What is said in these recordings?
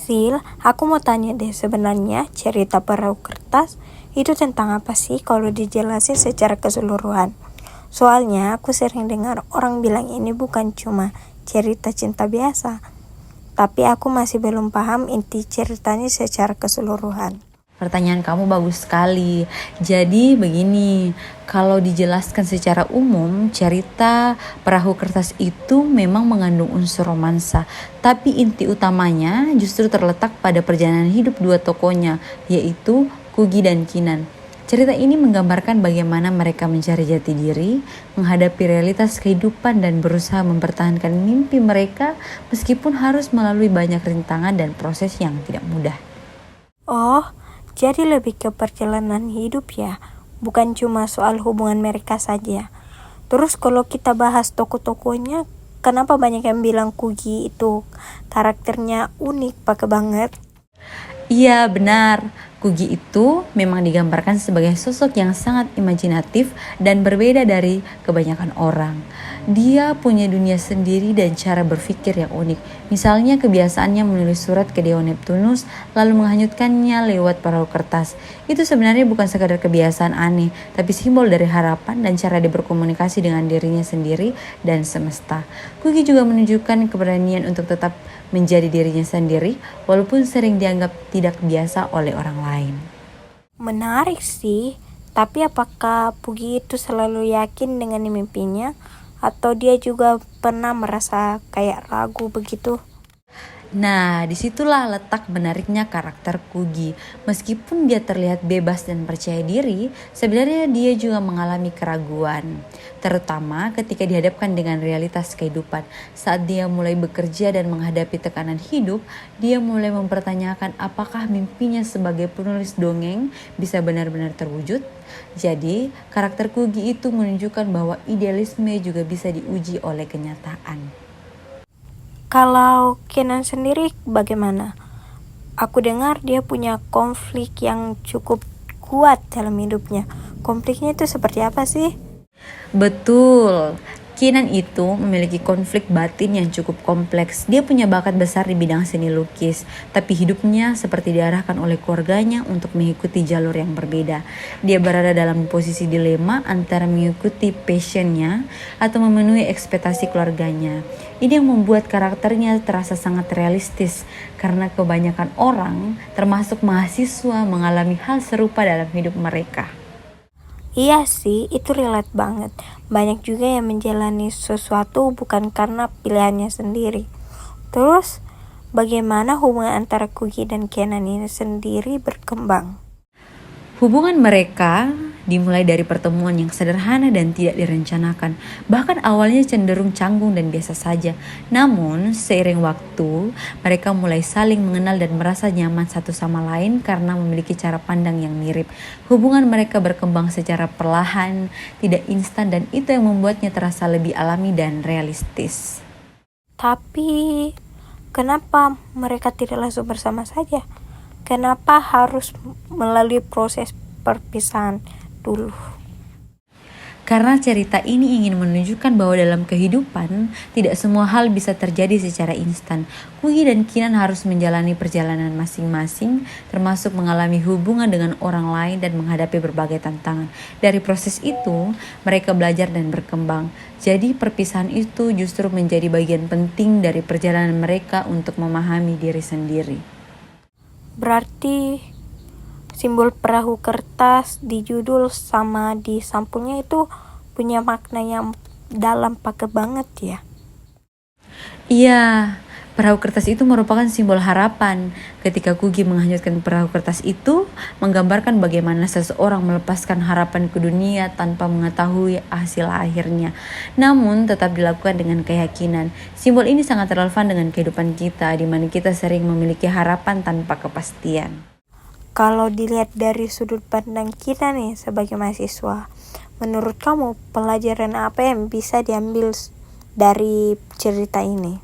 Sil, aku mau tanya deh, sebenarnya cerita perahu kertas itu tentang apa sih kalau dijelasin secara keseluruhan? Soalnya aku sering dengar orang bilang ini bukan cuma cerita cinta biasa, tapi aku masih belum paham inti ceritanya secara keseluruhan. Pertanyaan kamu bagus sekali. Jadi begini, kalau dijelaskan secara umum, cerita perahu kertas itu memang mengandung unsur romansa. Tapi inti utamanya justru terletak pada perjalanan hidup dua tokohnya, yaitu Kugi dan Kinan. Cerita ini menggambarkan bagaimana mereka mencari jati diri, menghadapi realitas kehidupan dan berusaha mempertahankan mimpi mereka meskipun harus melalui banyak rintangan dan proses yang tidak mudah. Oh, jadi lebih ke perjalanan hidup ya, bukan cuma soal hubungan mereka saja. Terus kalau kita bahas tokoh-tokohnya, kenapa banyak yang bilang Kugi itu karakternya unik, pakai banget? Iya benar, Kugi itu memang digambarkan sebagai sosok yang sangat imajinatif dan berbeda dari kebanyakan orang. Dia punya dunia sendiri dan cara berpikir yang unik. Misalnya kebiasaannya menulis surat ke Dewa Neptunus lalu menghanyutkannya lewat perahu kertas. Itu sebenarnya bukan sekadar kebiasaan aneh, tapi simbol dari harapan dan cara dia berkomunikasi dengan dirinya sendiri dan semesta. Kugi juga menunjukkan keberanian untuk tetap menjadi dirinya sendiri walaupun sering dianggap tidak biasa oleh orang lain. Menarik sih, tapi apakah Pugi itu selalu yakin dengan mimpinya? Atau dia juga pernah merasa kayak ragu begitu? Nah, disitulah letak menariknya karakter Kugi. Meskipun dia terlihat bebas dan percaya diri, sebenarnya dia juga mengalami keraguan. Terutama ketika dihadapkan dengan realitas kehidupan. Saat dia mulai bekerja dan menghadapi tekanan hidup, dia mulai mempertanyakan apakah mimpinya sebagai penulis dongeng bisa benar-benar terwujud. Jadi, karakter Kugi itu menunjukkan bahwa idealisme juga bisa diuji oleh kenyataan. Kalau Kenan sendiri bagaimana? Aku dengar dia punya konflik yang cukup kuat dalam hidupnya. Konfliknya itu seperti apa sih? Betul, Kinan itu memiliki konflik batin yang cukup kompleks. Dia punya bakat besar di bidang seni lukis, tapi hidupnya seperti diarahkan oleh keluarganya untuk mengikuti jalur yang berbeda. Dia berada dalam posisi dilema antara mengikuti passionnya atau memenuhi ekspektasi keluarganya. Ini yang membuat karakternya terasa sangat realistis, karena kebanyakan orang, termasuk mahasiswa, mengalami hal serupa dalam hidup mereka. Iya sih, itu relate banget. Banyak juga yang menjalani sesuatu bukan karena pilihannya sendiri. Terus, bagaimana hubungan antara Kugi dan Kenan ini sendiri berkembang? Hubungan mereka dimulai dari pertemuan yang sederhana dan tidak direncanakan. Bahkan awalnya cenderung canggung dan biasa saja. Namun, seiring waktu, mereka mulai saling mengenal dan merasa nyaman satu sama lain karena memiliki cara pandang yang mirip. Hubungan mereka berkembang secara perlahan, tidak instan, dan itu yang membuatnya terasa lebih alami dan realistis. Tapi, kenapa mereka tidak langsung bersama saja? Kenapa harus melalui proses perpisahan dulu? Karena cerita ini ingin menunjukkan bahwa dalam kehidupan tidak semua hal bisa terjadi secara instan. Kugi dan Kinan harus menjalani perjalanan masing-masing, termasuk mengalami hubungan dengan orang lain dan menghadapi berbagai tantangan. Dari proses itu, mereka belajar dan berkembang. Jadi perpisahan itu justru menjadi bagian penting dari perjalanan mereka untuk memahami diri sendiri. Berarti simbol perahu kertas di judul sama di sampulnya itu punya makna yang dalam pakai banget ya. Iya, perahu kertas itu merupakan simbol harapan. Ketika Kugi menghanyutkan perahu kertas itu, menggambarkan bagaimana seseorang melepaskan harapan ke dunia tanpa mengetahui hasil akhirnya. Namun tetap dilakukan dengan keyakinan. Simbol ini sangat relevan dengan kehidupan kita, di mana kita sering memiliki harapan tanpa kepastian. Kalau dilihat dari sudut pandang kita nih sebagai mahasiswa, menurut kamu pelajaran apa yang bisa diambil dari cerita ini?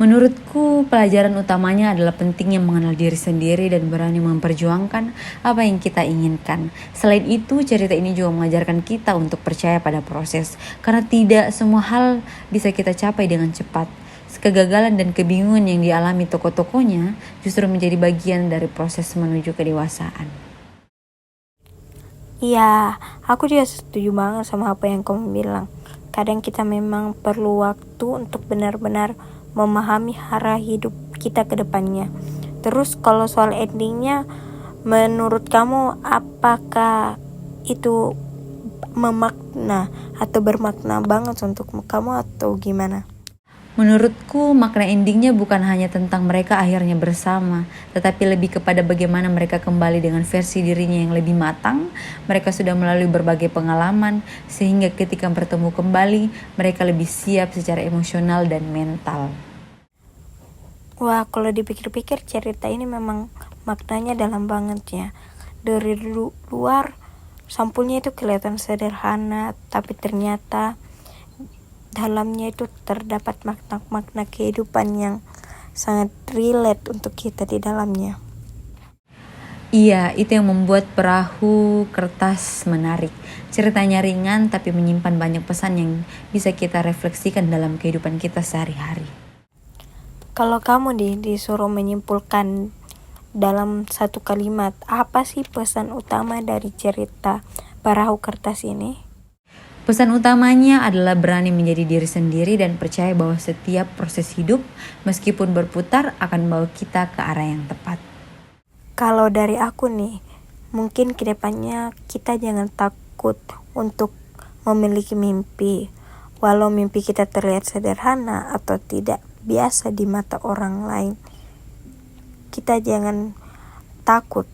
Menurutku, pelajaran utamanya adalah pentingnya mengenal diri sendiri dan berani memperjuangkan apa yang kita inginkan. Selain itu, cerita ini juga mengajarkan kita untuk percaya pada proses, karena tidak semua hal bisa kita capai dengan cepat. Kegagalan dan kebingungan yang dialami tokoh-tokohnya justru menjadi bagian dari proses menuju kedewasaan. Iya, aku juga setuju banget sama apa yang kamu bilang. Kadang kita memang perlu waktu untuk benar-benar memahami arah hidup kita ke depannya. Terus kalau soal endingnya, menurut kamu apakah itu memakna atau bermakna banget untuk kamu atau gimana? Menurutku makna endingnya bukan hanya tentang mereka akhirnya bersama, tetapi lebih kepada bagaimana mereka kembali dengan versi dirinya yang lebih matang. Mereka sudah melalui berbagai pengalaman, sehingga ketika bertemu kembali, mereka lebih siap secara emosional dan mental. Wah, kalau dipikir-pikir cerita ini memang maknanya dalam banget ya. Dari luar, sampulnya itu kelihatan sederhana, tapi ternyata dalamnya itu terdapat makna-makna kehidupan yang sangat relate untuk kita di dalamnya. Iya, itu yang membuat Perahu Kertas menarik. Ceritanya ringan tapi menyimpan banyak pesan yang bisa kita refleksikan dalam kehidupan kita sehari-hari. Kalau kamu disuruh menyimpulkan dalam satu kalimat, apa sih pesan utama dari cerita Perahu Kertas ini? Pesan utamanya adalah berani menjadi diri sendiri dan percaya bahwa setiap proses hidup, meskipun berputar, akan membawa kita ke arah yang tepat. Kalau dari aku nih, mungkin kedepannya kita jangan takut untuk memiliki mimpi. Walau mimpi kita terlihat sederhana atau tidak biasa di mata orang lain, kita jangan takut.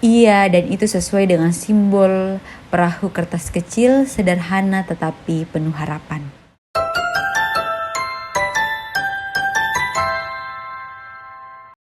Iya, dan itu sesuai dengan simbol perahu kertas kecil, sederhana tetapi penuh harapan.